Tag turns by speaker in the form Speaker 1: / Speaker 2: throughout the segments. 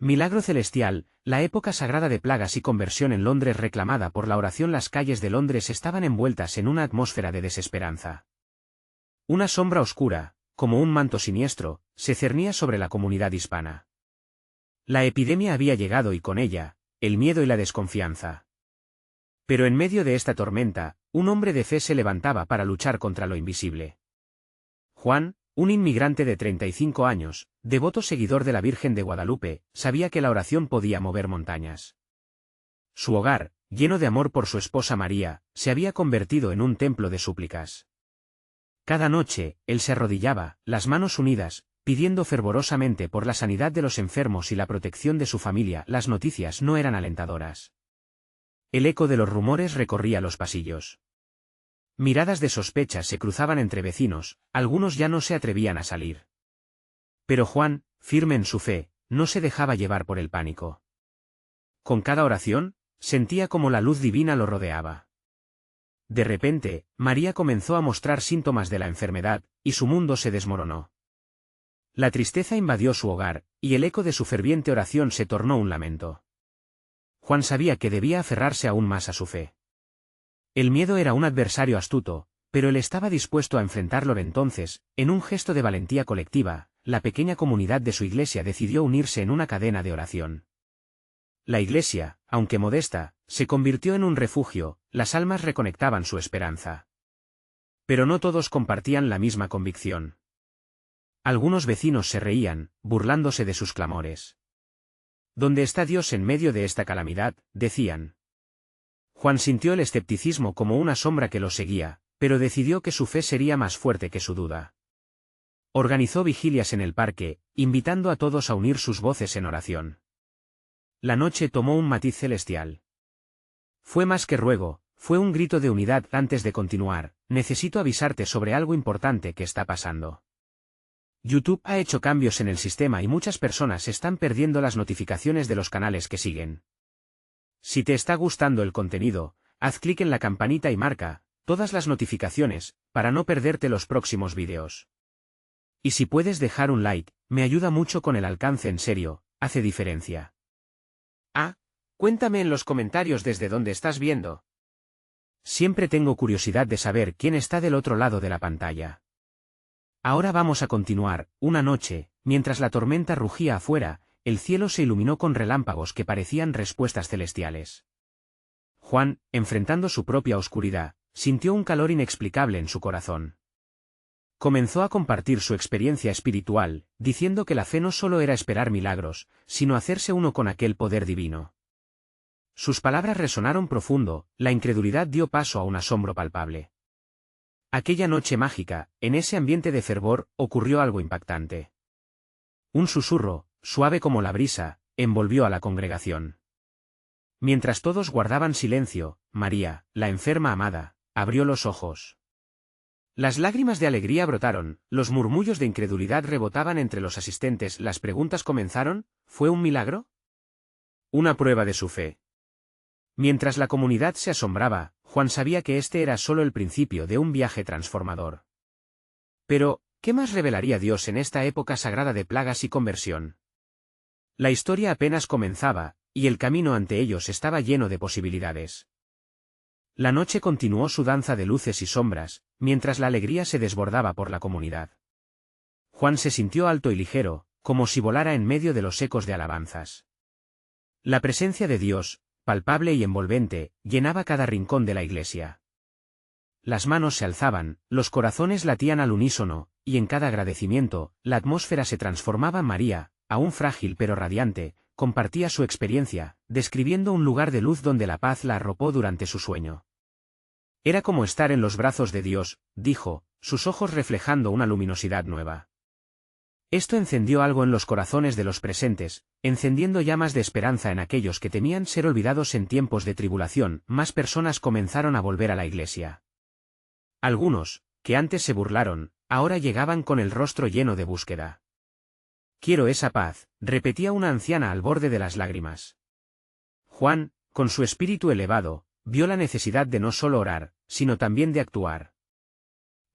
Speaker 1: Milagro celestial, la época sagrada de plagas y conversión en Londres reclamada por la oración. Las calles de Londres estaban envueltas en una atmósfera de desesperanza. Una sombra oscura, como un manto siniestro, se cernía sobre la comunidad hispana. La epidemia había llegado y con ella, el miedo y la desconfianza. Pero en medio de esta tormenta, un hombre de fe se levantaba para luchar contra lo invisible. Juan, un inmigrante de 35 años, devoto seguidor de la Virgen de Guadalupe, sabía que la oración podía mover montañas. Su hogar, lleno de amor por su esposa María, se había convertido en un templo de súplicas. Cada noche, él se arrodillaba, las manos unidas, pidiendo fervorosamente por la sanidad de los enfermos y la protección de su familia. Las noticias no eran alentadoras. El eco de los rumores recorría los pasillos. Miradas de sospecha se cruzaban entre vecinos, algunos ya no se atrevían a salir. Pero Juan, firme en su fe, no se dejaba llevar por el pánico. Con cada oración, sentía como la luz divina lo rodeaba. De repente, María comenzó a mostrar síntomas de la enfermedad, y su mundo se desmoronó. La tristeza invadió su hogar, y el eco de su ferviente oración se tornó un lamento. Juan sabía que debía aferrarse aún más a su fe. El miedo era un adversario astuto, pero él estaba dispuesto a enfrentarlo. Entonces, en un gesto de valentía colectiva, la pequeña comunidad de su iglesia decidió unirse en una cadena de oración. La iglesia, aunque modesta, se convirtió en un refugio. Las almas reconectaban su esperanza. Pero no todos compartían la misma convicción. Algunos vecinos se reían, burlándose de sus clamores. ¿Dónde está Dios en medio de esta calamidad?, decían. Juan sintió el escepticismo como una sombra que lo seguía, pero decidió que su fe sería más fuerte que su duda. Organizó vigilias en el parque, invitando a todos a unir sus voces en oración. La noche tomó un matiz celestial. Fue más que ruego, fue un grito de unidad. Antes de continuar, necesito avisarte sobre algo importante que está pasando. YouTube ha hecho cambios en el sistema y muchas personas están perdiendo las notificaciones de los canales que siguen. Si te está gustando el contenido, haz clic en la campanita y marca todas las notificaciones, para no perderte los próximos vídeos. Y si puedes dejar un like, me ayuda mucho con el alcance. En serio, hace diferencia. Cuéntame en los comentarios desde dónde estás viendo. Siempre tengo curiosidad de saber quién está del otro lado de la pantalla. Ahora vamos a continuar. Una noche, mientras la tormenta rugía afuera, el cielo se iluminó con relámpagos que parecían respuestas celestiales. Juan, enfrentando su propia oscuridad, sintió un calor inexplicable en su corazón. Comenzó a compartir su experiencia espiritual, diciendo que la fe no solo era esperar milagros, sino hacerse uno con aquel poder divino. Sus palabras resonaron profundo, la incredulidad dio paso a un asombro palpable. Aquella noche mágica, en ese ambiente de fervor, ocurrió algo impactante. Un susurro, suave como la brisa, envolvió a la congregación. Mientras todos guardaban silencio, María, la enferma amada, abrió los ojos. Las lágrimas de alegría brotaron, los murmullos de incredulidad rebotaban entre los asistentes. Las preguntas comenzaron: ¿fue un milagro? ¿Una prueba de su fe? Mientras la comunidad se asombraba, Juan sabía que este era solo el principio de un viaje transformador. Pero, ¿qué más revelaría Dios en esta época sagrada de plagas y conversión? La historia apenas comenzaba, y el camino ante ellos estaba lleno de posibilidades. La noche continuó su danza de luces y sombras, mientras la alegría se desbordaba por la comunidad. Juan se sintió alto y ligero, como si volara en medio de los ecos de alabanzas. La presencia de Dios, palpable y envolvente, llenaba cada rincón de la iglesia. Las manos se alzaban, los corazones latían al unísono, y en cada agradecimiento, la atmósfera se transformaba. María, aún frágil pero radiante, compartía su experiencia, describiendo un lugar de luz donde la paz la arropó durante su sueño. Era como estar en los brazos de Dios, dijo, sus ojos reflejando una luminosidad nueva. Esto encendió algo en los corazones de los presentes, encendiendo llamas de esperanza en aquellos que temían ser olvidados en tiempos de tribulación. Más personas comenzaron a volver a la iglesia. Algunos, que antes se burlaron, ahora llegaban con el rostro lleno de búsqueda. Quiero esa paz, repetía una anciana al borde de las lágrimas. Juan, con su espíritu elevado, vio la necesidad de no solo orar, sino también de actuar.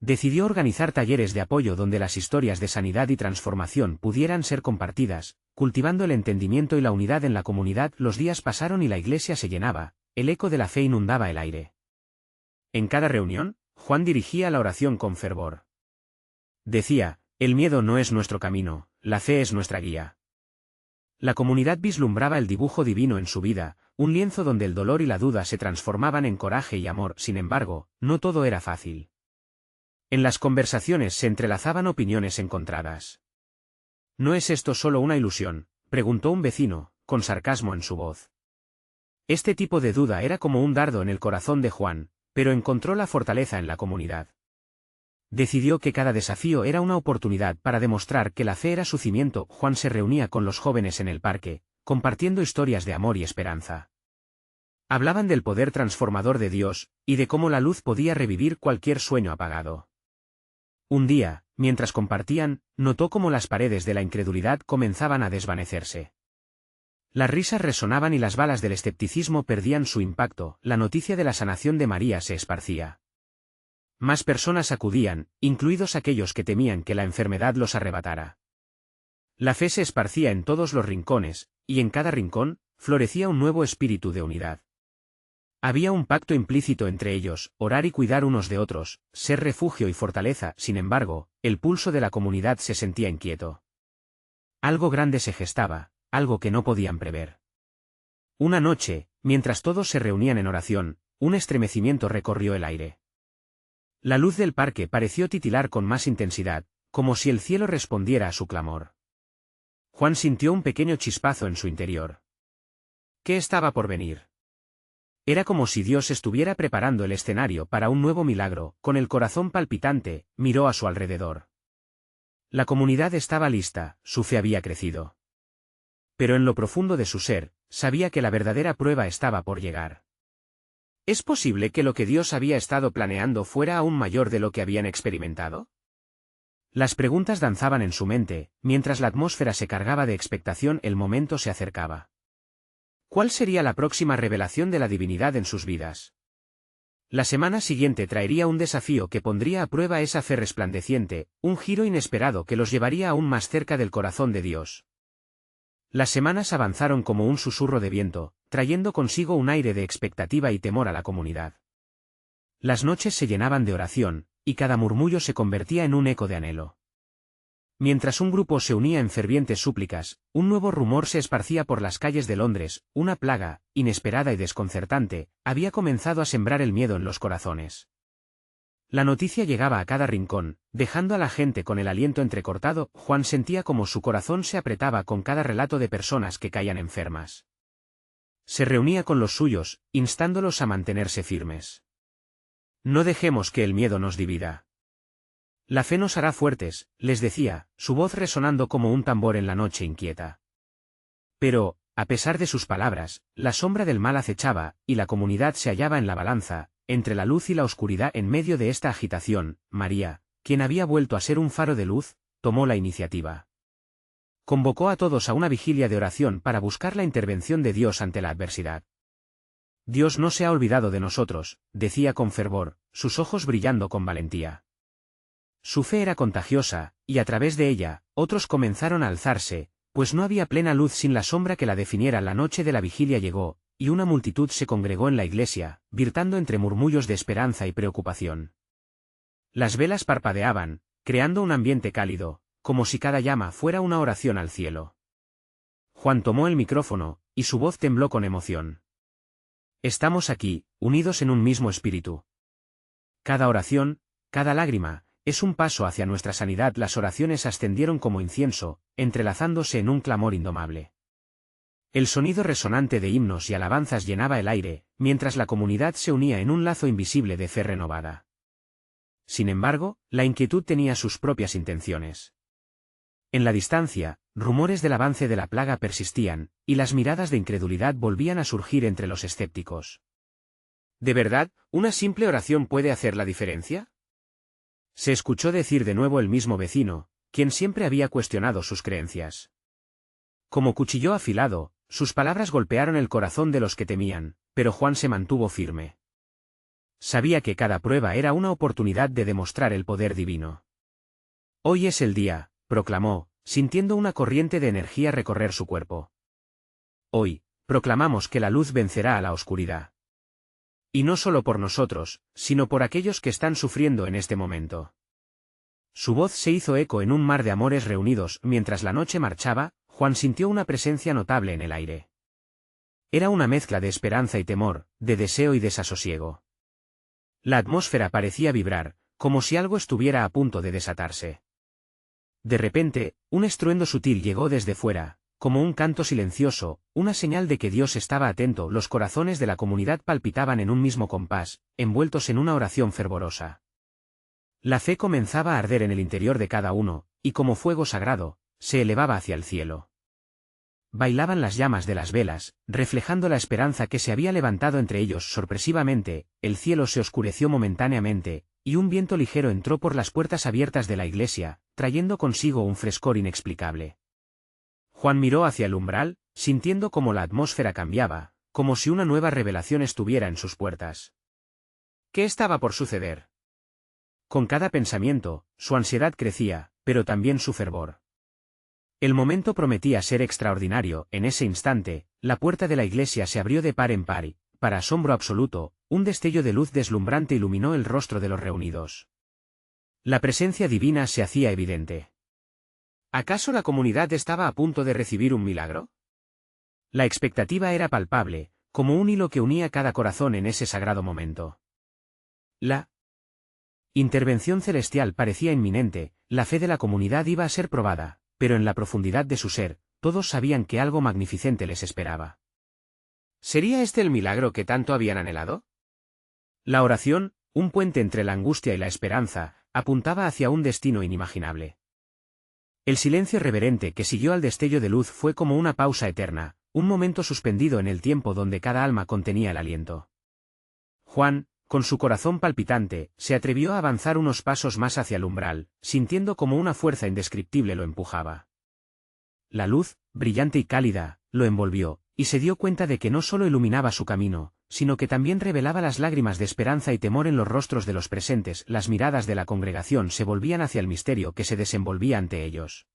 Speaker 1: Decidió organizar talleres de apoyo donde las historias de sanidad y transformación pudieran ser compartidas, cultivando el entendimiento y la unidad en la comunidad. Los días pasaron y la iglesia se llenaba, el eco de la fe inundaba el aire. En cada reunión, Juan dirigía la oración con fervor. Decía, el miedo no es nuestro camino, la fe es nuestra guía. La comunidad vislumbraba el dibujo divino en su vida, un lienzo donde el dolor y la duda se transformaban en coraje y amor. Sin embargo, no todo era fácil. En las conversaciones se entrelazaban opiniones encontradas. ¿No es esto solo una ilusión?, preguntó un vecino, con sarcasmo en su voz. Este tipo de duda era como un dardo en el corazón de Juan, pero encontró la fortaleza en la comunidad. Decidió que cada desafío era una oportunidad para demostrar que la fe era su cimiento. Juan se reunía con los jóvenes en el parque, compartiendo historias de amor y esperanza. Hablaban del poder transformador de Dios, y de cómo la luz podía revivir cualquier sueño apagado. Un día, mientras compartían, notó cómo las paredes de la incredulidad comenzaban a desvanecerse. Las risas resonaban y las balas del escepticismo perdían su impacto. La noticia de la sanación de María se esparcía. Más personas acudían, incluidos aquellos que temían que la enfermedad los arrebatara. La fe se esparcía en todos los rincones, y en cada rincón, florecía un nuevo espíritu de unidad. Había un pacto implícito entre ellos, orar y cuidar unos de otros, ser refugio y fortaleza. Sin embargo, el pulso de la comunidad se sentía inquieto. Algo grande se gestaba, algo que no podían prever. Una noche, mientras todos se reunían en oración, un estremecimiento recorrió el aire. La luz del parque pareció titilar con más intensidad, como si el cielo respondiera a su clamor. Juan sintió un pequeño chispazo en su interior. ¿Qué estaba por venir? Era como si Dios estuviera preparando el escenario para un nuevo milagro. Con el corazón palpitante, miró a su alrededor. La comunidad estaba lista, su fe había crecido. Pero en lo profundo de su ser, sabía que la verdadera prueba estaba por llegar. ¿Es posible que lo que Dios había estado planeando fuera aún mayor de lo que habían experimentado? Las preguntas danzaban en su mente, mientras la atmósfera se cargaba de expectación. El momento se acercaba. ¿Cuál sería la próxima revelación de la divinidad en sus vidas? La semana siguiente traería un desafío que pondría a prueba esa fe resplandeciente, un giro inesperado que los llevaría aún más cerca del corazón de Dios. Las semanas avanzaron como un susurro de viento, trayendo consigo un aire de expectativa y temor a la comunidad. Las noches se llenaban de oración, y cada murmullo se convertía en un eco de anhelo. Mientras un grupo se unía en fervientes súplicas, un nuevo rumor se esparcía por las calles de Londres. Una plaga, inesperada y desconcertante, había comenzado a sembrar el miedo en los corazones. La noticia llegaba a cada rincón, dejando a la gente con el aliento entrecortado. Juan sentía como su corazón se apretaba con cada relato de personas que caían enfermas. Se reunía con los suyos, instándolos a mantenerse firmes. No dejemos que el miedo nos divida. La fe nos hará fuertes, les decía, su voz resonando como un tambor en la noche inquieta. Pero, a pesar de sus palabras, la sombra del mal acechaba, y la comunidad se hallaba en la balanza, entre la luz y la oscuridad. En medio de esta agitación, María, quien había vuelto a ser un faro de luz, tomó la iniciativa. Convocó a todos a una vigilia de oración para buscar la intervención de Dios ante la adversidad. Dios no se ha olvidado de nosotros, decía con fervor, sus ojos brillando con valentía. Su fe era contagiosa, y a través de ella, otros comenzaron a alzarse, pues no había plena luz sin la sombra que la definiera. La noche de la vigilia llegó, y una multitud se congregó en la iglesia, virtando entre murmullos de esperanza y preocupación. Las velas parpadeaban, creando un ambiente cálido, como si cada llama fuera una oración al cielo. Juan tomó el micrófono, y su voz tembló con emoción. Estamos aquí, unidos en un mismo espíritu. Cada oración, cada lágrima, es un paso hacia nuestra sanidad. Las oraciones ascendieron como incienso, entrelazándose en un clamor indomable. El sonido resonante de himnos y alabanzas llenaba el aire, mientras la comunidad se unía en un lazo invisible de fe renovada. Sin embargo, la inquietud tenía sus propias intenciones. En la distancia, rumores del avance de la plaga persistían, y las miradas de incredulidad volvían a surgir entre los escépticos. ¿De verdad, una simple oración puede hacer la diferencia? Se escuchó decir de nuevo el mismo vecino, quien siempre había cuestionado sus creencias. Como cuchillo afilado, sus palabras golpearon el corazón de los que temían, pero Juan se mantuvo firme. sabía que cada prueba era una oportunidad de demostrar el poder divino. Hoy es el día, proclamó, sintiendo una corriente de energía recorrer su cuerpo. Hoy, proclamamos que la luz vencerá a la oscuridad. Y no solo por nosotros, sino por aquellos que están sufriendo en este momento. Su voz se hizo eco en un mar de amores reunidos. Mientras la noche marchaba, Juan sintió una presencia notable en el aire. Era una mezcla de esperanza y temor, de deseo y desasosiego. La atmósfera parecía vibrar, como si algo estuviera a punto de desatarse. De repente, un estruendo sutil llegó desde fuera, como un canto silencioso, una señal de que Dios estaba atento. Los corazones de la comunidad palpitaban en un mismo compás, envueltos en una oración fervorosa. La fe comenzaba a arder en el interior de cada uno, y como fuego sagrado, se elevaba hacia el cielo. Bailaban las llamas de las velas, reflejando la esperanza que se había levantado entre ellos. Sorpresivamente, el cielo se oscureció momentáneamente, y un viento ligero entró por las puertas abiertas de la iglesia, trayendo consigo un frescor inexplicable. Juan miró hacia el umbral, sintiendo cómo la atmósfera cambiaba, como si una nueva revelación estuviera en sus puertas. ¿Qué estaba por suceder? Con cada pensamiento, su ansiedad crecía, pero también su fervor. El momento prometía ser extraordinario. En ese instante, la puerta de la iglesia se abrió de par en par y, para asombro absoluto, un destello de luz deslumbrante iluminó el rostro de los reunidos. La presencia divina se hacía evidente. ¿Acaso la comunidad estaba a punto de recibir un milagro? La expectativa era palpable, como un hilo que unía cada corazón en ese sagrado momento. La intervención celestial parecía inminente. La fe de la comunidad iba a ser probada, pero en la profundidad de su ser, todos sabían que algo magnificente les esperaba. ¿Sería este el milagro que tanto habían anhelado? La oración, un puente entre la angustia y la esperanza, apuntaba hacia un destino inimaginable. El silencio reverente que siguió al destello de luz fue como una pausa eterna, un momento suspendido en el tiempo donde cada alma contenía el aliento. Juan, con su corazón palpitante, se atrevió a avanzar unos pasos más hacia el umbral, sintiendo como una fuerza indescriptible lo empujaba. La luz, brillante y cálida, lo envolvió, y se dio cuenta de que no solo iluminaba su camino, sino que también revelaba las lágrimas de esperanza y temor en los rostros de los presentes. Las miradas de la congregación se volvían hacia el misterio que se desenvolvía ante ellos.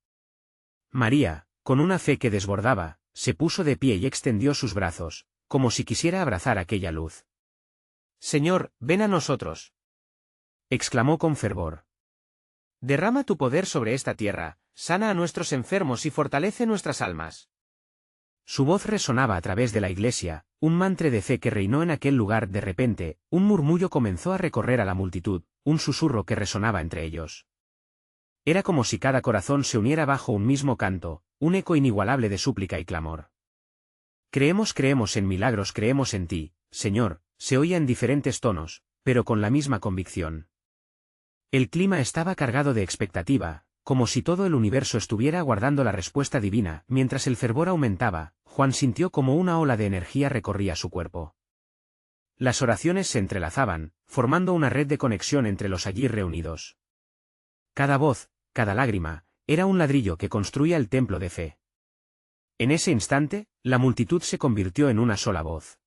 Speaker 1: María, con una fe que desbordaba, se puso de pie y extendió sus brazos, como si quisiera abrazar aquella luz. «Señor, ven a nosotros», exclamó con fervor. «Derrama tu poder sobre esta tierra, sana a nuestros enfermos y fortalece nuestras almas». Su voz resonaba a través de la iglesia, un mantra de fe que reinó en aquel lugar. De repente, un murmullo comenzó a recorrer a la multitud, un susurro que resonaba entre ellos. Era como si cada corazón se uniera bajo un mismo canto, un eco inigualable de súplica y clamor. Creemos en milagros, creemos en ti, Señor», se oía en diferentes tonos, pero con la misma convicción. El clima estaba cargado de expectativa, como si todo el universo estuviera aguardando la respuesta divina. Mientras el fervor aumentaba, Juan sintió como una ola de energía recorría su cuerpo. Las oraciones se entrelazaban, formando una red de conexión entre los allí reunidos. Cada voz, cada lágrima, era un ladrillo que construía el templo de fe. En ese instante, la multitud se convirtió en una sola voz.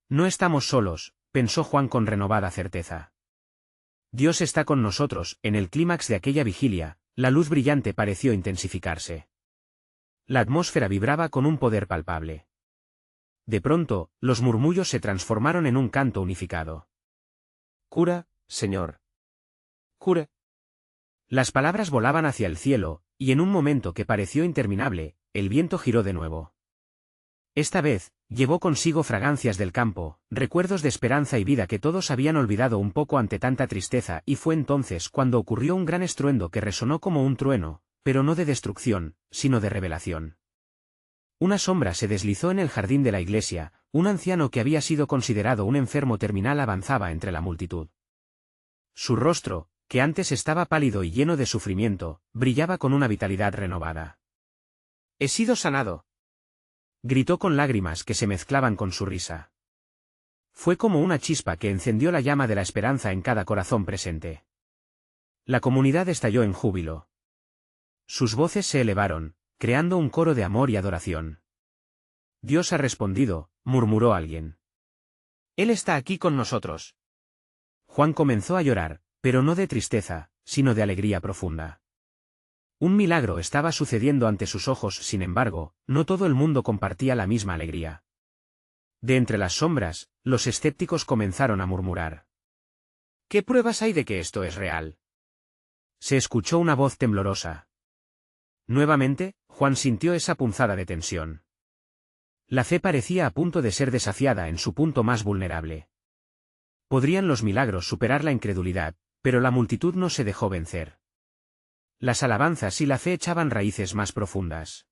Speaker 1: «No estamos solos», pensó Juan con renovada certeza. «Dios está con nosotros». En el clímax de aquella vigilia, la luz brillante pareció intensificarse. La atmósfera vibraba con un poder palpable. De pronto, los murmullos se transformaron en un canto unificado. «Cura, Señor. Cura». Las palabras volaban hacia el cielo, y en un momento que pareció interminable, el viento giró de nuevo. Esta vez, llevó consigo fragancias del campo, recuerdos de esperanza y vida que todos habían olvidado un poco ante tanta tristeza, y fue entonces cuando ocurrió un gran estruendo que resonó como un trueno, pero no de destrucción, sino de revelación. Una sombra se deslizó en el jardín de la iglesia. Un anciano que había sido considerado un enfermo terminal avanzaba entre la multitud. Su rostro, que antes estaba pálido y lleno de sufrimiento, brillaba con una vitalidad renovada. «He sido sanado», gritó con lágrimas que se mezclaban con su risa. Fue como una chispa que encendió la llama de la esperanza en cada corazón presente. La comunidad estalló en júbilo. Sus voces se elevaron, creando un coro de amor y adoración. «Dios ha respondido», murmuró alguien. «Él está aquí con nosotros». Juan comenzó a llorar, pero no de tristeza, sino de alegría profunda. Un milagro estaba sucediendo ante sus ojos, sin embargo, no todo el mundo compartía la misma alegría. De entre las sombras, los escépticos comenzaron a murmurar. ¿Qué pruebas hay de que esto es real? Se escuchó una voz temblorosa. Nuevamente, Juan sintió esa punzada de tensión. La fe parecía a punto de ser desafiada en su punto más vulnerable. Podrían los milagros superar la incredulidad, pero la multitud no se dejó vencer. Las alabanzas y la fe echaban raíces más profundas.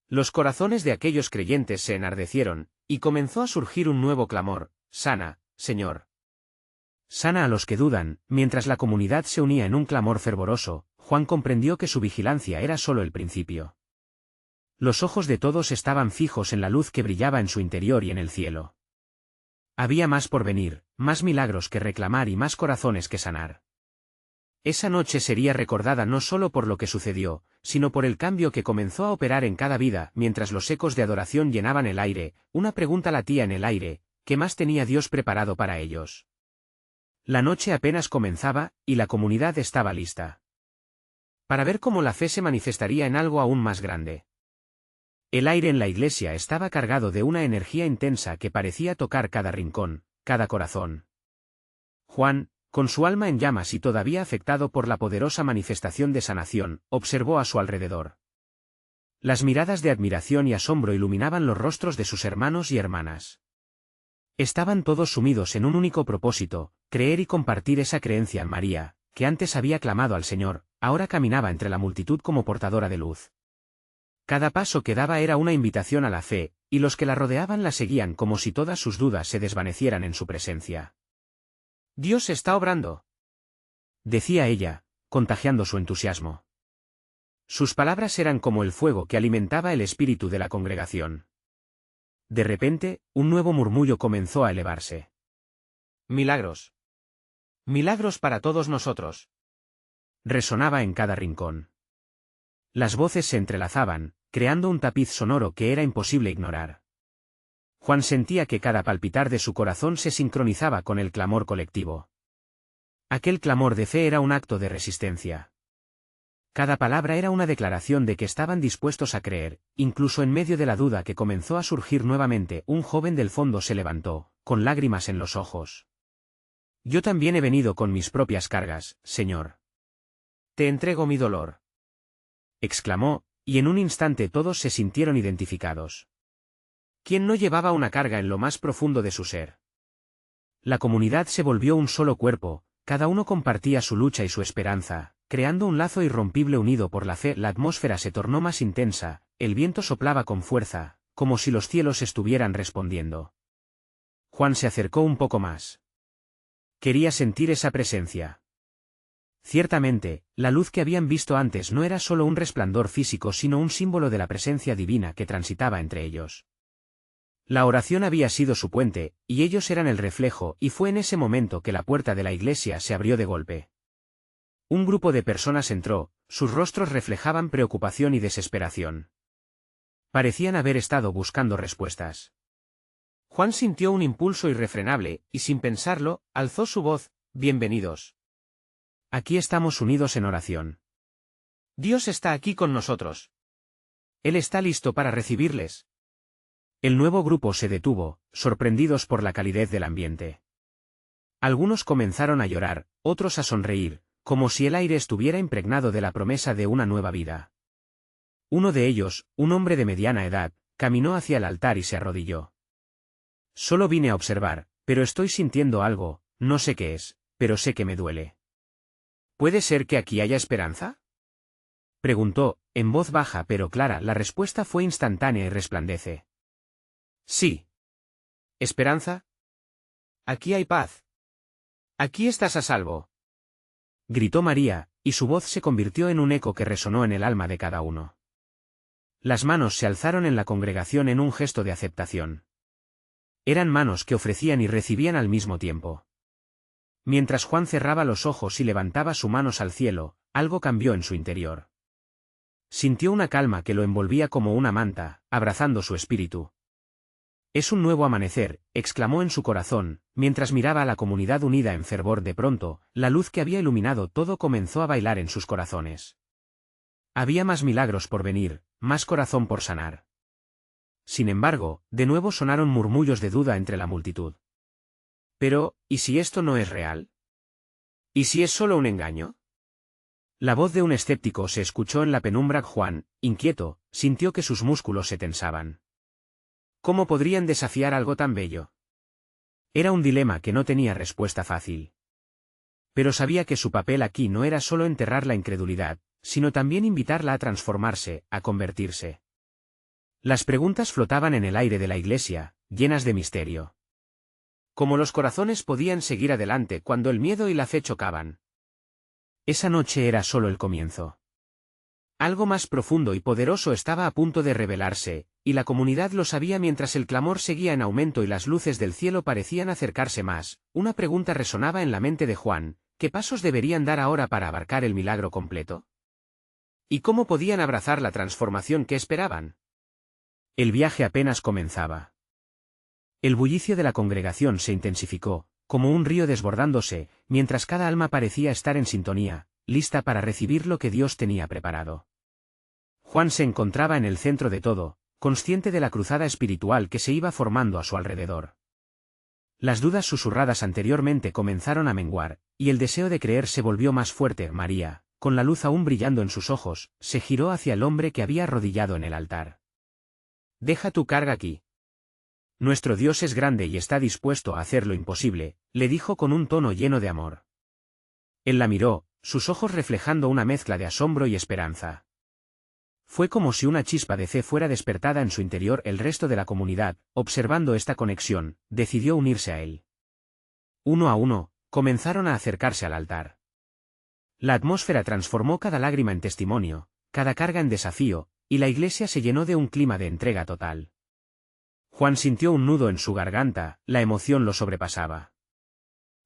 Speaker 1: Los corazones de aquellos creyentes se enardecieron, y comenzó a surgir un nuevo clamor: sana, Señor. Sana a los que dudan. Mientras la comunidad se unía en un clamor fervoroso, Juan comprendió que su vigilancia era solo el principio. Los ojos de todos estaban fijos en la luz que brillaba en su interior y en el cielo. Había más por venir, más milagros que reclamar y más corazones que sanar. Esa noche sería recordada no solo por lo que sucedió, sino por el cambio que comenzó a operar en cada vida. Mientras los ecos de adoración llenaban el aire, una pregunta latía en el aire: ¿qué más tenía Dios preparado para ellos? La noche apenas comenzaba, y la comunidad estaba lista para ver cómo la fe se manifestaría en algo aún más grande. El aire en la iglesia estaba cargado de una energía intensa que parecía tocar cada rincón, cada corazón. Juan, con su alma en llamas y todavía afectado por la poderosa manifestación de sanación, observó a su alrededor. Las miradas de admiración y asombro iluminaban los rostros de sus hermanos y hermanas. Estaban todos sumidos en un único propósito: creer y compartir esa creencia en María, que antes había clamado al Señor, ahora caminaba entre la multitud como portadora de luz. Cada paso que daba era una invitación a la fe, y los que la rodeaban la seguían como si todas sus dudas se desvanecieran en su presencia. «Dios está obrando», decía ella, contagiando su entusiasmo. Sus palabras eran como el fuego que alimentaba el espíritu de la congregación. De repente, un nuevo murmullo comenzó a elevarse. «Milagros. Milagros para todos nosotros», resonaba en cada rincón. Las voces se entrelazaban, creando un tapiz sonoro que era imposible ignorar. Juan sentía que cada palpitar de su corazón se sincronizaba con el clamor colectivo. Aquel clamor de fe era un acto de resistencia. Cada palabra era una declaración de que estaban dispuestos a creer. Incluso en medio de la duda que comenzó a surgir nuevamente, un joven del fondo se levantó, con lágrimas en los ojos. «Yo también he venido con mis propias cargas, Señor. Te entrego mi dolor», exclamó, y en un instante todos se sintieron identificados. ¿Quién no llevaba una carga en lo más profundo de su ser? La comunidad se volvió un solo cuerpo, cada uno compartía su lucha y su esperanza, creando un lazo irrompible unido por la fe. La atmósfera se tornó más intensa, el viento soplaba con fuerza, como si los cielos estuvieran respondiendo. Juan se acercó un poco más. Quería sentir esa presencia. Ciertamente, la luz que habían visto antes no era solo un resplandor físico, sino un símbolo de la presencia divina que transitaba entre ellos. La oración había sido su puente, y ellos eran el reflejo, y fue en ese momento que la puerta de la iglesia se abrió de golpe. Un grupo de personas entró, sus rostros reflejaban preocupación y desesperación. Parecían haber estado buscando respuestas. Juan sintió un impulso irrefrenable, y sin pensarlo, alzó su voz: «Bienvenidos. Aquí estamos unidos en oración. Dios está aquí con nosotros. Él está listo para recibirles». El nuevo grupo se detuvo, sorprendidos por la calidez del ambiente. Algunos comenzaron a llorar, otros a sonreír, como si el aire estuviera impregnado de la promesa de una nueva vida. Uno de ellos, un hombre de mediana edad, caminó hacia el altar y se arrodilló. «Solo vine a observar, pero estoy sintiendo algo, no sé qué es, pero sé que me duele». «¿Puede ser que aquí haya esperanza?», preguntó, en voz baja pero clara. La respuesta fue instantánea y resplandece. «Sí. ¿Esperanza? Aquí hay paz. Aquí estás a salvo», gritó María, y su voz se convirtió en un eco que resonó en el alma de cada uno. Las manos se alzaron en la congregación en un gesto de aceptación. Eran manos que ofrecían y recibían al mismo tiempo. Mientras Juan cerraba los ojos y levantaba sus manos al cielo, algo cambió en su interior. Sintió una calma que lo envolvía como una manta, abrazando su espíritu. Es un nuevo amanecer, exclamó en su corazón, mientras miraba a la comunidad unida en fervor. De pronto, la luz que había iluminado todo comenzó a bailar en sus corazones. Había más milagros por venir, más corazón por sanar. Sin embargo, de nuevo sonaron murmullos de duda entre la multitud. Pero, ¿y si esto no es real? ¿Y si es solo un engaño? La voz de un escéptico se escuchó en la penumbra. Juan, inquieto, sintió que sus músculos se tensaban. ¿Cómo podrían desafiar algo tan bello? Era un dilema que no tenía respuesta fácil. Pero sabía que su papel aquí no era solo enterrar la incredulidad, sino también invitarla a transformarse, a convertirse. Las preguntas flotaban en el aire de la iglesia, llenas de misterio. ¿Cómo los corazones podían seguir adelante cuando el miedo y la fe chocaban? Esa noche era solo el comienzo. Algo más profundo y poderoso estaba a punto de revelarse, y la comunidad lo sabía mientras el clamor seguía en aumento y las luces del cielo parecían acercarse más. Una pregunta resonaba en la mente de Juan: ¿qué pasos deberían dar ahora para abarcar el milagro completo? ¿Y cómo podían abrazar la transformación que esperaban? El viaje apenas comenzaba. El bullicio de la congregación se intensificó, como un río desbordándose, mientras cada alma parecía estar en sintonía, lista para recibir lo que Dios tenía preparado. Juan se encontraba en el centro de todo, consciente de la cruzada espiritual que se iba formando a su alrededor. Las dudas susurradas anteriormente comenzaron a menguar, y el deseo de creer se volvió más fuerte. María, con la luz aún brillando en sus ojos, se giró hacia el hombre que había arrodillado en el altar. «Deja tu carga aquí. Nuestro Dios es grande y está dispuesto a hacer lo imposible», le dijo con un tono lleno de amor. Él la miró, sus ojos reflejando una mezcla de asombro y esperanza. Fue como si una chispa de fe fuera despertada en su interior. El resto de la comunidad, observando esta conexión, decidió unirse a él. Uno a uno, comenzaron a acercarse al altar. La atmósfera transformó cada lágrima en testimonio, cada carga en desafío, y la iglesia se llenó de un clima de entrega total. Juan sintió un nudo en su garganta, la emoción lo sobrepasaba.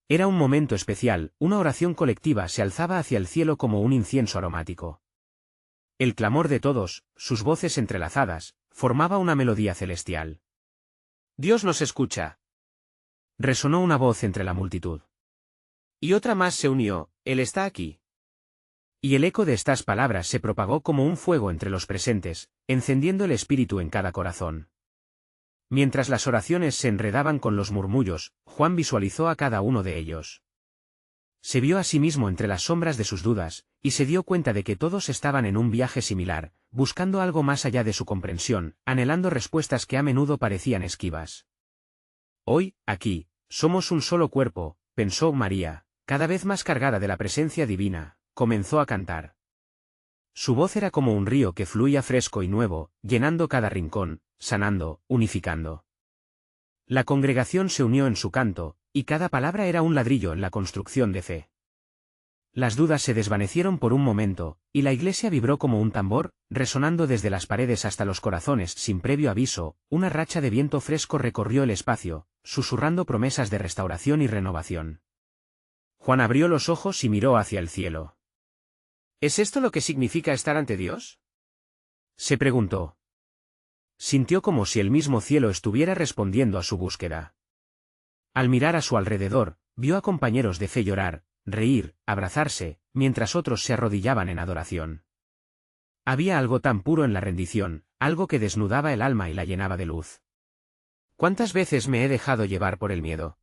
Speaker 1: Era un momento especial, una oración colectiva se alzaba hacia el cielo como un incienso aromático. El clamor de todos, sus voces entrelazadas, formaba una melodía celestial. «Dios nos escucha», resonó una voz entre la multitud. Y otra más se unió: «Él está aquí». Y el eco de estas palabras se propagó como un fuego entre los presentes, encendiendo el espíritu en cada corazón. Mientras las oraciones se enredaban con los murmullos, Juan visualizó a cada uno de ellos. Se vio a sí mismo entre las sombras de sus dudas, y se dio cuenta de que todos estaban en un viaje similar, buscando algo más allá de su comprensión, anhelando respuestas que a menudo parecían esquivas. «Hoy, aquí, somos un solo cuerpo», pensó María, cada vez más cargada de la presencia divina, comenzó a cantar. Su voz era como un río que fluía fresco y nuevo, llenando cada rincón, sanando, unificando. La congregación se unió en su canto, y cada palabra era un ladrillo en la construcción de fe. Las dudas se desvanecieron por un momento, y la iglesia vibró como un tambor, resonando desde las paredes hasta los corazones. Sin previo aviso, una racha de viento fresco recorrió el espacio, susurrando promesas de restauración y renovación. Juan abrió los ojos y miró hacia el cielo. ¿Es esto lo que significa estar ante Dios?, se preguntó. Sintió como si el mismo cielo estuviera respondiendo a su búsqueda. Al mirar a su alrededor, vio a compañeros de fe llorar, reír, abrazarse, mientras otros se arrodillaban en adoración. Había algo tan puro en la rendición, algo que desnudaba el alma y la llenaba de luz. ¿Cuántas veces me he dejado llevar por el miedo?,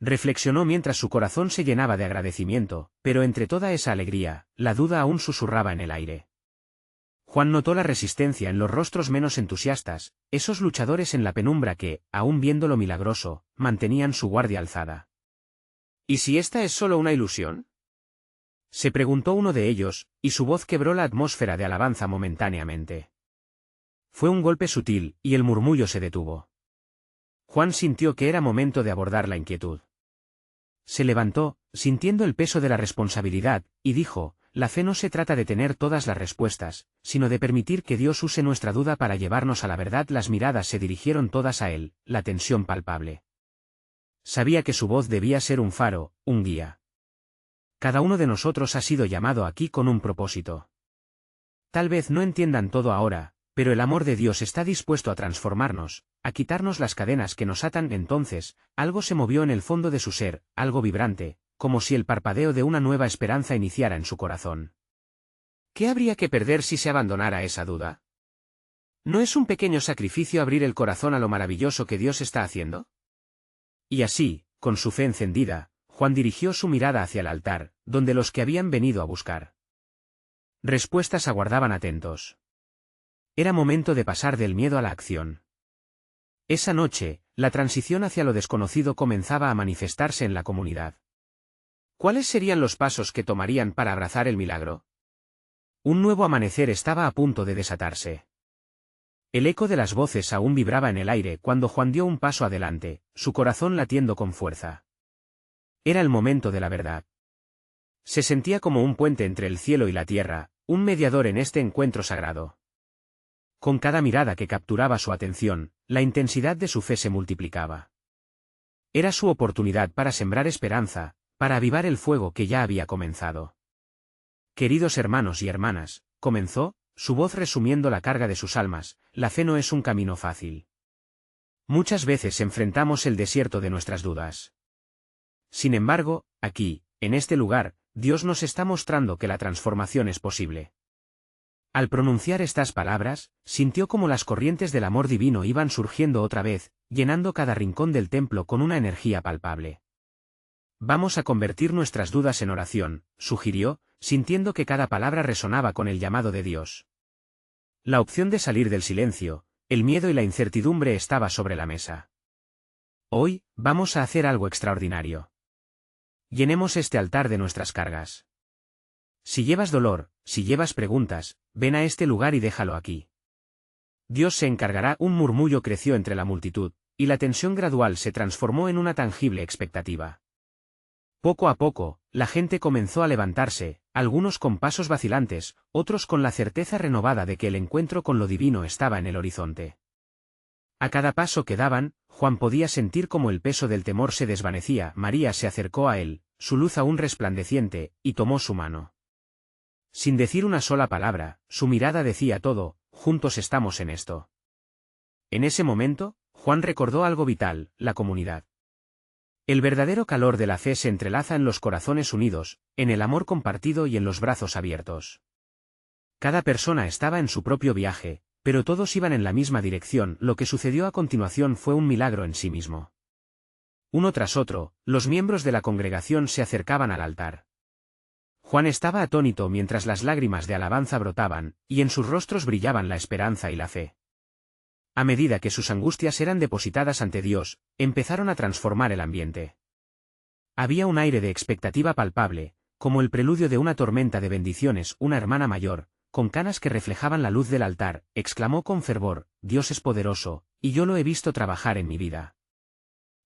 Speaker 1: reflexionó mientras su corazón se llenaba de agradecimiento, pero entre toda esa alegría, la duda aún susurraba en el aire. Juan notó la resistencia en los rostros menos entusiastas, esos luchadores en la penumbra que, aún viendo lo milagroso, mantenían su guardia alzada. ¿Y si esta es solo una ilusión?, se preguntó uno de ellos, y su voz quebró la atmósfera de alabanza momentáneamente. Fue un golpe sutil, y el murmullo se detuvo. Juan sintió que era momento de abordar la inquietud. Se levantó, sintiendo el peso de la responsabilidad, y dijo: «La fe no se trata de tener todas las respuestas, sino de permitir que Dios use nuestra duda para llevarnos a la verdad». Las miradas se dirigieron todas a él, la tensión palpable. Sabía que su voz debía ser un faro, un guía. Cada uno de nosotros ha sido llamado aquí con un propósito. Tal vez no entiendan todo ahora, pero el amor de Dios está dispuesto a transformarnos, a quitarnos las cadenas que nos atan. Entonces, algo se movió en el fondo de su ser, algo vibrante, como si el parpadeo de una nueva esperanza iniciara en su corazón. ¿Qué habría que perder si se abandonara esa duda? ¿No es un pequeño sacrificio abrir el corazón a lo maravilloso que Dios está haciendo? Y así, con su fe encendida, Juan dirigió su mirada hacia el altar, donde los que habían venido a buscar respuestas aguardaban atentos. Era momento de pasar del miedo a la acción. Esa noche, la transición hacia lo desconocido comenzaba a manifestarse en la comunidad. ¿Cuáles serían los pasos que tomarían para abrazar el milagro? Un nuevo amanecer estaba a punto de desatarse. El eco de las voces aún vibraba en el aire cuando Juan dio un paso adelante, su corazón latiendo con fuerza. Era el momento de la verdad. Se sentía como un puente entre el cielo y la tierra, un mediador en este encuentro sagrado. Con cada mirada que capturaba su atención, la intensidad de su fe se multiplicaba. Era su oportunidad para sembrar esperanza, para avivar el fuego que ya había comenzado. Queridos hermanos y hermanas, comenzó, su voz resumiendo la carga de sus almas, la fe no es un camino fácil. Muchas veces enfrentamos el desierto de nuestras dudas. Sin embargo, aquí, en este lugar, Dios nos está mostrando que la transformación es posible. Al pronunciar estas palabras, sintió como las corrientes del amor divino iban surgiendo otra vez, llenando cada rincón del templo con una energía palpable. Vamos a convertir nuestras dudas en oración, sugirió, sintiendo que cada palabra resonaba con el llamado de Dios. La opción de salir del silencio, el miedo y la incertidumbre estaba sobre la mesa. Hoy, vamos a hacer algo extraordinario. Llenemos este altar de nuestras cargas. Si llevas dolor, si llevas preguntas, ven a este lugar y déjalo aquí. Dios se encargará. Un murmullo creció entre la multitud, y la tensión gradual se transformó en una tangible expectativa. Poco a poco, la gente comenzó a levantarse, algunos con pasos vacilantes, otros con la certeza renovada de que el encuentro con lo divino estaba en el horizonte. A cada paso que daban, Juan podía sentir cómo el peso del temor se desvanecía. María se acercó a él, su luz aún resplandeciente, y tomó su mano. Sin decir una sola palabra, su mirada decía todo: juntos estamos en esto. En ese momento, Juan recordó algo vital: la comunidad. El verdadero calor de la fe se entrelaza en los corazones unidos, en el amor compartido y en los brazos abiertos. Cada persona estaba en su propio viaje, pero todos iban en la misma dirección. Lo que sucedió a continuación fue un milagro en sí mismo. Uno tras otro, los miembros de la congregación se acercaban al altar. Juan estaba atónito mientras las lágrimas de alabanza brotaban, y en sus rostros brillaban la esperanza y la fe. A medida que sus angustias eran depositadas ante Dios, empezaron a transformar el ambiente. Había un aire de expectativa palpable, como el preludio de una tormenta de bendiciones. Una hermana mayor, con canas que reflejaban la luz del altar, exclamó con fervor: Dios es poderoso, y yo lo he visto trabajar en mi vida.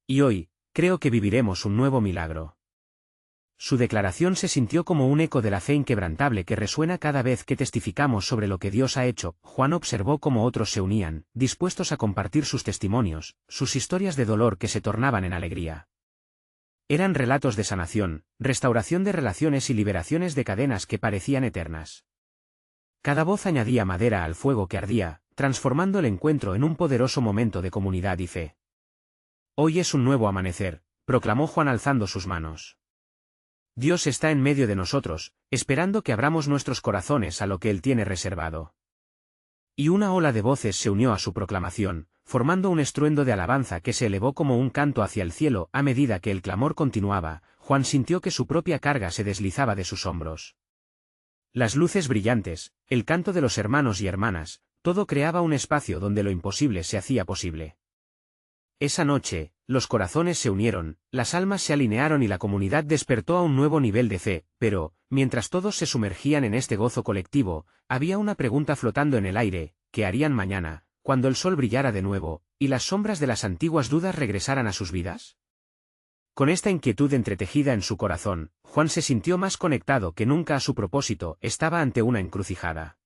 Speaker 1: Y hoy, creo que viviremos un nuevo milagro. Su declaración se sintió como un eco de la fe inquebrantable que resuena cada vez que testificamos sobre lo que Dios ha hecho. Juan observó cómo otros se unían, dispuestos a compartir sus testimonios, sus historias de dolor que se tornaban en alegría. Eran relatos de sanación, restauración de relaciones y liberaciones de cadenas que parecían eternas. Cada voz añadía madera al fuego que ardía, transformando el encuentro en un poderoso momento de comunidad y fe. Hoy es un nuevo amanecer, proclamó Juan alzando sus manos. Dios está en medio de nosotros, esperando que abramos nuestros corazones a lo que Él tiene reservado. Y una ola de voces se unió a su proclamación, formando un estruendo de alabanza que se elevó como un canto hacia el cielo. A medida que el clamor continuaba, Juan sintió que su propia carga se deslizaba de sus hombros. Las luces brillantes, el canto de los hermanos y hermanas, todo creaba un espacio donde lo imposible se hacía posible. Esa noche, los corazones se unieron, las almas se alinearon y la comunidad despertó a un nuevo nivel de fe. Pero, mientras todos se sumergían en este gozo colectivo, había una pregunta flotando en el aire: ¿qué harían mañana, cuando el sol brillara de nuevo, y las sombras de las antiguas dudas regresaran a sus vidas? Con esta inquietud entretejida en su corazón, Juan se sintió más conectado que nunca a su propósito. Estaba ante una encrucijada.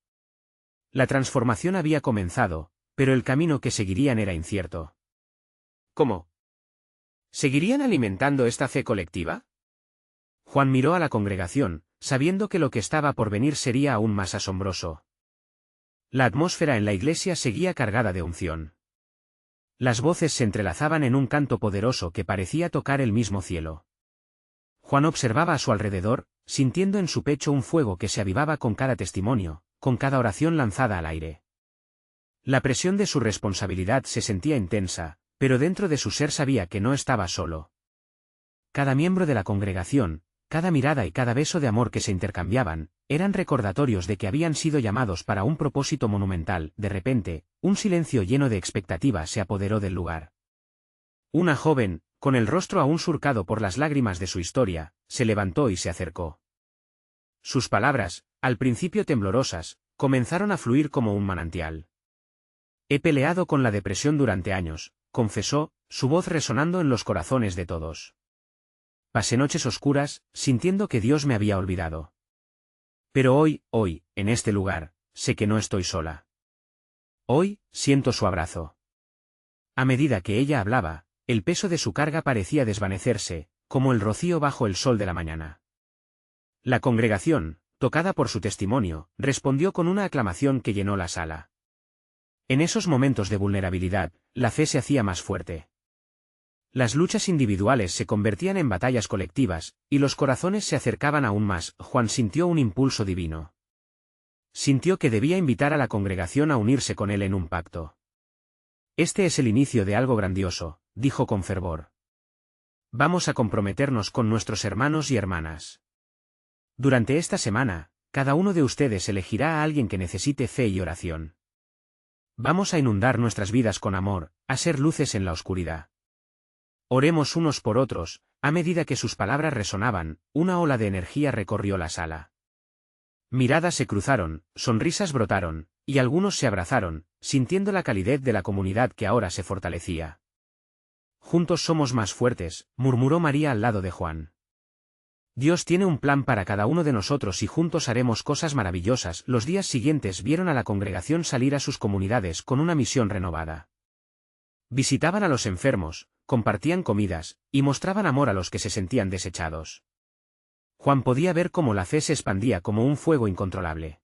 Speaker 1: La transformación había comenzado, pero el camino que seguirían era incierto. ¿Cómo? ¿Seguirían alimentando esta fe colectiva? Juan miró a la congregación, sabiendo que lo que estaba por venir sería aún más asombroso. La atmósfera en la iglesia seguía cargada de unción. Las voces se entrelazaban en un canto poderoso que parecía tocar el mismo cielo. Juan observaba a su alrededor, sintiendo en su pecho un fuego que se avivaba con cada testimonio, con cada oración lanzada al aire. La presión de su responsabilidad se sentía intensa, pero dentro de su ser sabía que no estaba solo. Cada miembro de la congregación, cada mirada y cada beso de amor que se intercambiaban, eran recordatorios de que habían sido llamados para un propósito monumental. De repente, un silencio lleno de expectativa se apoderó del lugar. Una joven, con el rostro aún surcado por las lágrimas de su historia, se levantó y se acercó. Sus palabras, al principio temblorosas, comenzaron a fluir como un manantial. He peleado con la depresión durante años, confesó, su voz resonando en los corazones de todos. Pasé noches oscuras, sintiendo que Dios me había olvidado. Pero hoy, en este lugar, sé que no estoy sola. Hoy, siento su abrazo. A medida que ella hablaba, el peso de su carga parecía desvanecerse, como el rocío bajo el sol de la mañana. La congregación, tocada por su testimonio, respondió con una aclamación que llenó la sala. En esos momentos de vulnerabilidad, la fe se hacía más fuerte. Las luchas individuales se convertían en batallas colectivas, y los corazones se acercaban aún más. Juan sintió un impulso divino. Sintió que debía invitar a la congregación a unirse con él en un pacto. Este es el inicio de algo grandioso, dijo con fervor. Vamos a comprometernos con nuestros hermanos y hermanas. Durante esta semana, cada uno de ustedes elegirá a alguien que necesite fe y oración. Vamos a inundar nuestras vidas con amor, a ser luces en la oscuridad. Oremos unos por otros. A medida que sus palabras resonaban, una ola de energía recorrió la sala. Miradas se cruzaron, sonrisas brotaron, y algunos se abrazaron, sintiendo la calidez de la comunidad que ahora se fortalecía. Juntos somos más fuertes, murmuró María al lado de Juan. Dios tiene un plan para cada uno de nosotros y juntos haremos cosas maravillosas. Los días siguientes vieron a la congregación salir a sus comunidades con una misión renovada. Visitaban a los enfermos, compartían comidas, y mostraban amor a los que se sentían desechados. Juan podía ver cómo la fe se expandía como un fuego incontrolable.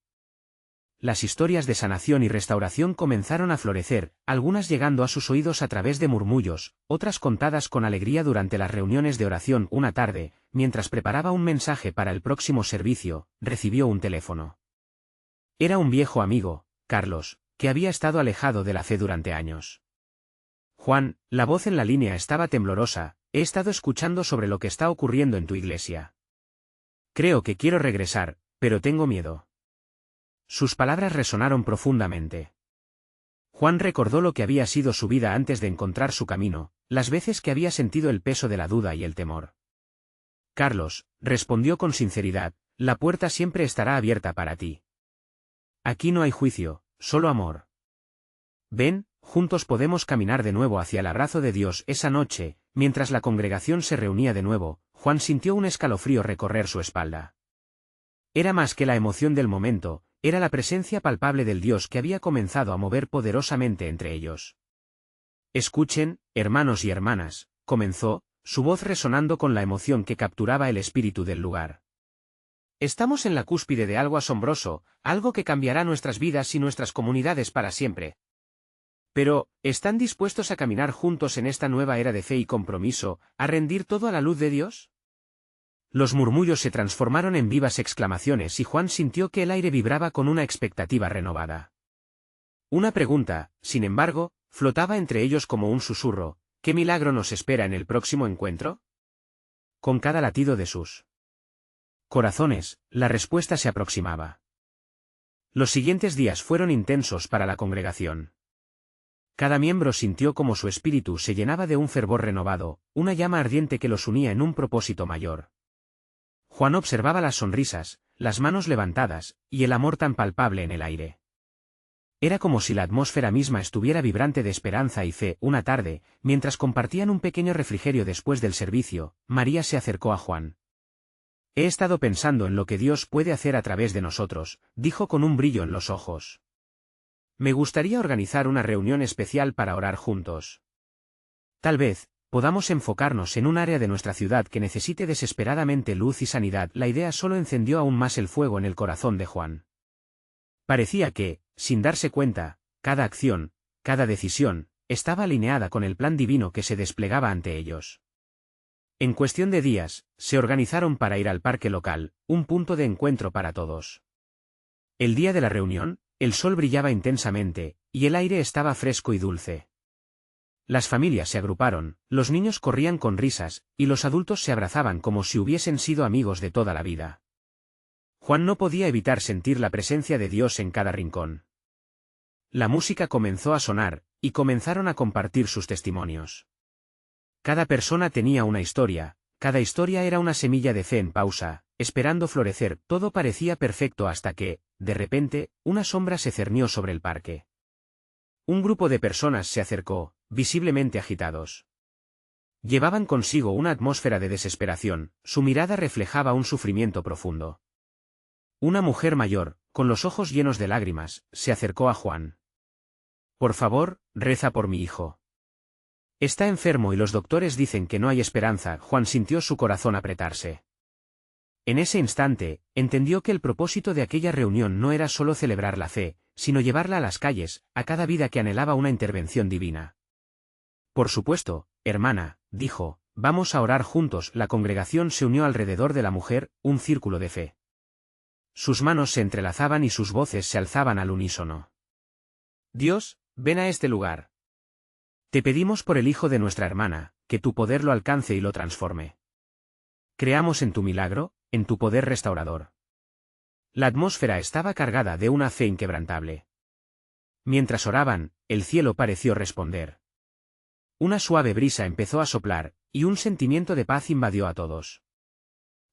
Speaker 1: Las historias de sanación y restauración comenzaron a florecer, algunas llegando a sus oídos a través de murmullos, otras contadas con alegría durante las reuniones de oración. Una tarde, mientras preparaba un mensaje para el próximo servicio, recibió un teléfono. Era un viejo amigo, Carlos, que había estado alejado de la fe durante años. Juan, la voz en la línea estaba temblorosa, he estado escuchando sobre lo que está ocurriendo en tu iglesia. Creo que quiero regresar, pero tengo miedo. Sus palabras resonaron profundamente. Juan recordó lo que había sido su vida antes de encontrar su camino, las veces que había sentido el peso de la duda y el temor. Carlos, respondió con sinceridad, la puerta siempre estará abierta para ti. Aquí no hay juicio, solo amor. Ven, juntos podemos caminar de nuevo hacia el abrazo de Dios. Esa noche, mientras la congregación se reunía de nuevo, Juan sintió un escalofrío recorrer su espalda. Era más que la emoción del momento, era la presencia palpable del Dios que había comenzado a mover poderosamente entre ellos. Escuchen, hermanos y hermanas, comenzó, su voz resonando con la emoción que capturaba el espíritu del lugar. Estamos en la cúspide de algo asombroso, algo que cambiará nuestras vidas y nuestras comunidades para siempre. Pero, ¿están dispuestos a caminar juntos en esta nueva era de fe y compromiso, a rendir todo a la luz de Dios? Los murmullos se transformaron en vivas exclamaciones y Juan sintió que el aire vibraba con una expectativa renovada. Una pregunta, sin embargo, flotaba entre ellos como un susurro: ¿qué milagro nos espera en el próximo encuentro? Con cada latido de sus corazones, la respuesta se aproximaba. Los siguientes días fueron intensos para la congregación. Cada miembro sintió como su espíritu se llenaba de un fervor renovado, una llama ardiente que los unía en un propósito mayor. Juan observaba las sonrisas, las manos levantadas, y el amor tan palpable en el aire. Era como si la atmósfera misma estuviera vibrante de esperanza y fe. Una tarde, mientras compartían un pequeño refrigerio después del servicio, María se acercó a Juan. He estado pensando en lo que Dios puede hacer a través de nosotros, dijo con un brillo en los ojos. Me gustaría organizar una reunión especial para orar juntos. Tal vez podamos enfocarnos en un área de nuestra ciudad que necesite desesperadamente luz y sanidad. La idea solo encendió aún más el fuego en el corazón de Juan. Parecía que, sin darse cuenta, cada acción, cada decisión, estaba alineada con el plan divino que se desplegaba ante ellos. En cuestión de días, se organizaron para ir al parque local, un punto de encuentro para todos. El día de la reunión, el sol brillaba intensamente, y el aire estaba fresco y dulce. Las familias se agruparon, los niños corrían con risas, y los adultos se abrazaban como si hubiesen sido amigos de toda la vida. Juan no podía evitar sentir la presencia de Dios en cada rincón. La música comenzó a sonar, y comenzaron a compartir sus testimonios. Cada persona tenía una historia, cada historia era una semilla de fe en pausa, esperando florecer. Todo parecía perfecto hasta que, de repente, una sombra se cernió sobre el parque. Un grupo de personas se acercó, visiblemente agitados. Llevaban consigo una atmósfera de desesperación, su mirada reflejaba un sufrimiento profundo. Una mujer mayor, con los ojos llenos de lágrimas, se acercó a Juan. «Por favor, reza por mi hijo. Está enfermo y los doctores dicen que no hay esperanza». Juan sintió su corazón apretarse. En ese instante, entendió que el propósito de aquella reunión no era solo celebrar la fe, sino llevarla a las calles, a cada vida que anhelaba una intervención divina. «Por supuesto, hermana», dijo, «vamos a orar juntos». La congregación se unió alrededor de la mujer, un círculo de fe. Sus manos se entrelazaban y sus voces se alzaban al unísono. «Dios, ven a este lugar. Te pedimos por el hijo de nuestra hermana, que tu poder lo alcance y lo transforme. Creamos en tu milagro, en tu poder restaurador». La atmósfera estaba cargada de una fe inquebrantable. Mientras oraban, el cielo pareció responder. Una suave brisa empezó a soplar, y un sentimiento de paz invadió a todos.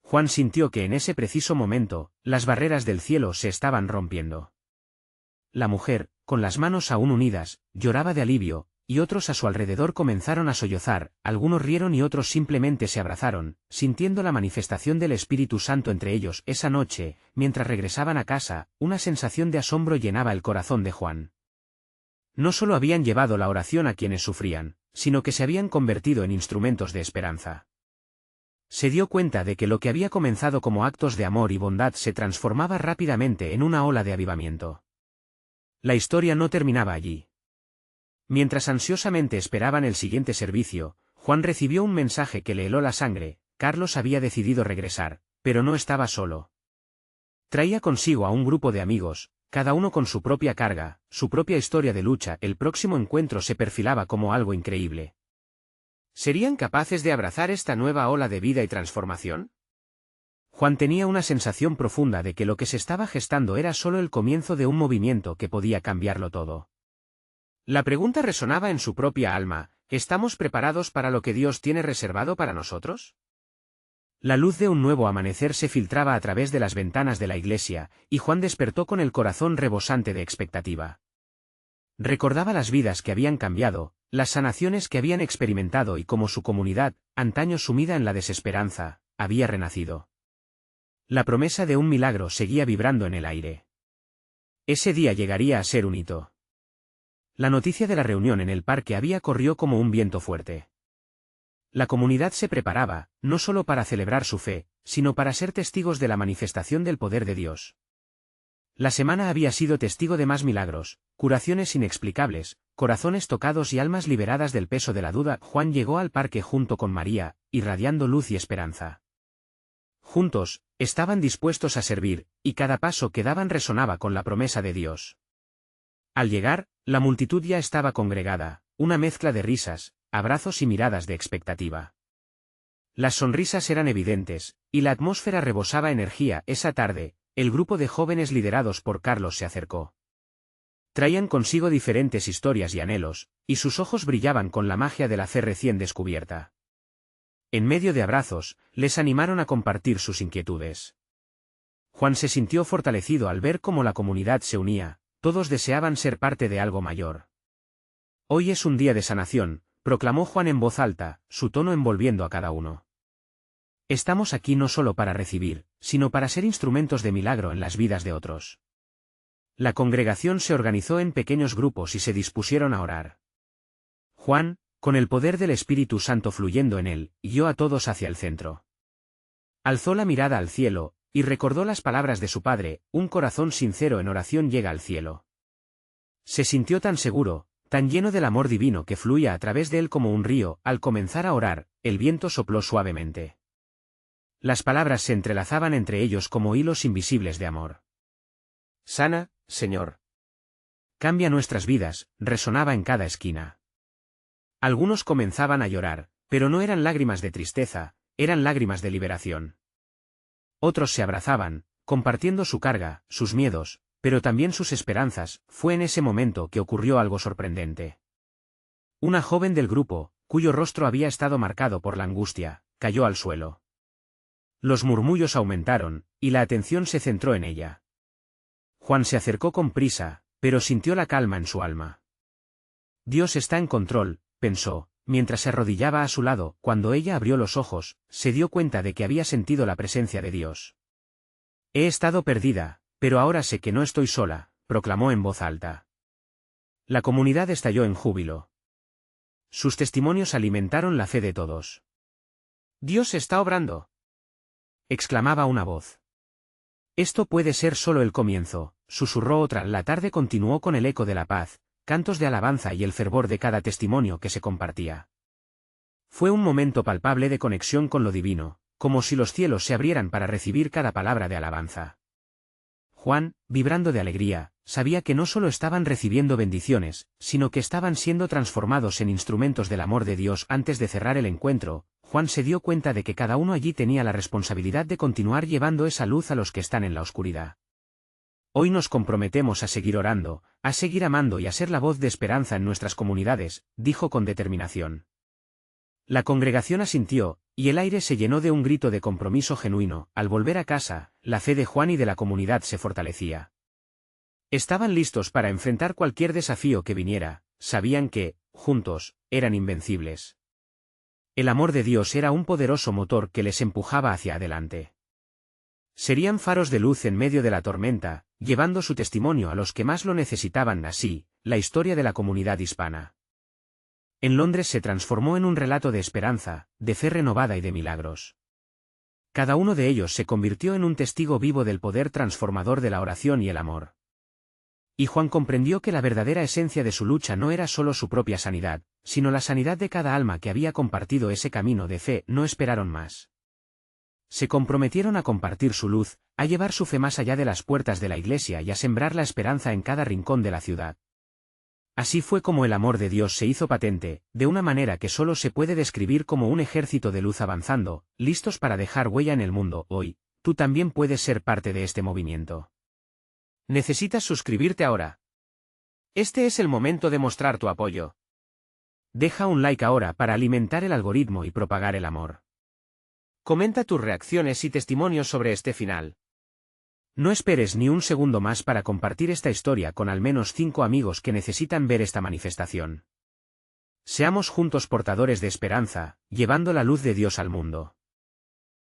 Speaker 1: Juan sintió que en ese preciso momento, las barreras del cielo se estaban rompiendo. La mujer, con las manos aún unidas, lloraba de alivio, y otros a su alrededor comenzaron a sollozar, algunos rieron y otros simplemente se abrazaron, sintiendo la manifestación del Espíritu Santo entre ellos. Esa noche, mientras regresaban a casa, una sensación de asombro llenaba el corazón de Juan. No solo habían llevado la oración a quienes sufrían, sino que se habían convertido en instrumentos de esperanza. Se dio cuenta de que lo que había comenzado como actos de amor y bondad se transformaba rápidamente en una ola de avivamiento. La historia no terminaba allí. Mientras ansiosamente esperaban el siguiente servicio, Juan recibió un mensaje que le heló la sangre. Carlos había decidido regresar, pero no estaba solo. Traía consigo a un grupo de amigos, cada uno con su propia carga, su propia historia de lucha. El próximo encuentro se perfilaba como algo increíble. ¿Serían capaces de abrazar esta nueva ola de vida y transformación? Juan tenía una sensación profunda de que lo que se estaba gestando era solo el comienzo de un movimiento que podía cambiarlo todo. La pregunta resonaba en su propia alma: ¿estamos preparados para lo que Dios tiene reservado para nosotros? La luz de un nuevo amanecer se filtraba a través de las ventanas de la iglesia, y Juan despertó con el corazón rebosante de expectativa. Recordaba las vidas que habían cambiado, las sanaciones que habían experimentado y cómo su comunidad, antaño sumida en la desesperanza, había renacido. La promesa de un milagro seguía vibrando en el aire. Ese día llegaría a ser un hito. La noticia de la reunión en el parque había corrido como un viento fuerte. La comunidad se preparaba, no solo para celebrar su fe, sino para ser testigos de la manifestación del poder de Dios. La semana había sido testigo de más milagros, curaciones inexplicables, corazones tocados y almas liberadas del peso de la duda. Juan llegó al parque junto con María, irradiando luz y esperanza. Juntos, estaban dispuestos a servir, y cada paso que daban resonaba con la promesa de Dios. Al llegar, la multitud ya estaba congregada, una mezcla de risas, abrazos y miradas de expectativa. Las sonrisas eran evidentes, y la atmósfera rebosaba energía. Esa tarde, el grupo de jóvenes liderados por Carlos se acercó. Traían consigo diferentes historias y anhelos, y sus ojos brillaban con la magia de la fe recién descubierta. En medio de abrazos, les animaron a compartir sus inquietudes. Juan se sintió fortalecido al ver cómo la comunidad se unía, todos deseaban ser parte de algo mayor. «Hoy es un día de sanación», proclamó Juan en voz alta, su tono envolviendo a cada uno. «Estamos aquí no solo para recibir, sino para ser instrumentos de milagro en las vidas de otros». La congregación se organizó en pequeños grupos y se dispusieron a orar. Juan, con el poder del Espíritu Santo fluyendo en él, guió a todos hacia el centro. Alzó la mirada al cielo, y recordó las palabras de su padre: un corazón sincero en oración llega al cielo. Se sintió tan seguro, tan lleno del amor divino que fluía a través de él como un río. Al comenzar a orar, el viento sopló suavemente. Las palabras se entrelazaban entre ellos como hilos invisibles de amor. Sana, Señor. Cambia nuestras vidas, resonaba en cada esquina. Algunos comenzaban a llorar, pero no eran lágrimas de tristeza, eran lágrimas de liberación. Otros se abrazaban, compartiendo su carga, sus miedos, pero también sus esperanzas. Fue en ese momento que ocurrió algo sorprendente. Una joven del grupo, cuyo rostro había estado marcado por la angustia, cayó al suelo. Los murmullos aumentaron, y la atención se centró en ella. Juan se acercó con prisa, pero sintió la calma en su alma. Dios está en control, pensó, mientras se arrodillaba a su lado. Cuando ella abrió los ojos, se dio cuenta de que había sentido la presencia de Dios. He estado perdida, pero ahora sé que no estoy sola, proclamó en voz alta. La comunidad estalló en júbilo. Sus testimonios alimentaron la fe de todos. Dios está obrando, exclamaba una voz. Esto puede ser solo el comienzo, susurró otra. La tarde continuó con el eco de la paz, cantos de alabanza y el fervor de cada testimonio que se compartía. Fue un momento palpable de conexión con lo divino, como si los cielos se abrieran para recibir cada palabra de alabanza. Juan, vibrando de alegría, sabía que no solo estaban recibiendo bendiciones, sino que estaban siendo transformados en instrumentos del amor de Dios. Antes de cerrar el encuentro, Juan se dio cuenta de que cada uno allí tenía la responsabilidad de continuar llevando esa luz a los que están en la oscuridad. Hoy nos comprometemos a seguir orando, a seguir amando y a ser la voz de esperanza en nuestras comunidades, dijo con determinación. La congregación asintió, y el aire se llenó de un grito de compromiso genuino. Al volver a casa, la fe de Juan y de la comunidad se fortalecía. Estaban listos para enfrentar cualquier desafío que viniera, sabían que, juntos, eran invencibles. El amor de Dios era un poderoso motor que les empujaba hacia adelante. Serían faros de luz en medio de la tormenta, llevando su testimonio a los que más lo necesitaban. Así, la historia de la comunidad hispana en Londres se transformó en un relato de esperanza, de fe renovada y de milagros. Cada uno de ellos se convirtió en un testigo vivo del poder transformador de la oración y el amor. Y Juan comprendió que la verdadera esencia de su lucha no era solo su propia sanidad, sino la sanidad de cada alma que había compartido ese camino de fe. No esperaron más. Se comprometieron a compartir su luz, a llevar su fe más allá de las puertas de la iglesia y a sembrar la esperanza en cada rincón de la ciudad. Así fue como el amor de Dios se hizo patente, de una manera que solo se puede describir como un ejército de luz avanzando, listos para dejar huella en el mundo. Hoy, tú también puedes ser parte de este movimiento. Necesitas suscribirte ahora. Este es el momento de mostrar tu apoyo. Deja un like ahora para alimentar el algoritmo y propagar el amor. Comenta tus reacciones y testimonios sobre este final. No esperes ni un segundo más para compartir esta historia con al menos 5 amigos que necesitan ver esta manifestación. Seamos juntos portadores de esperanza, llevando la luz de Dios al mundo.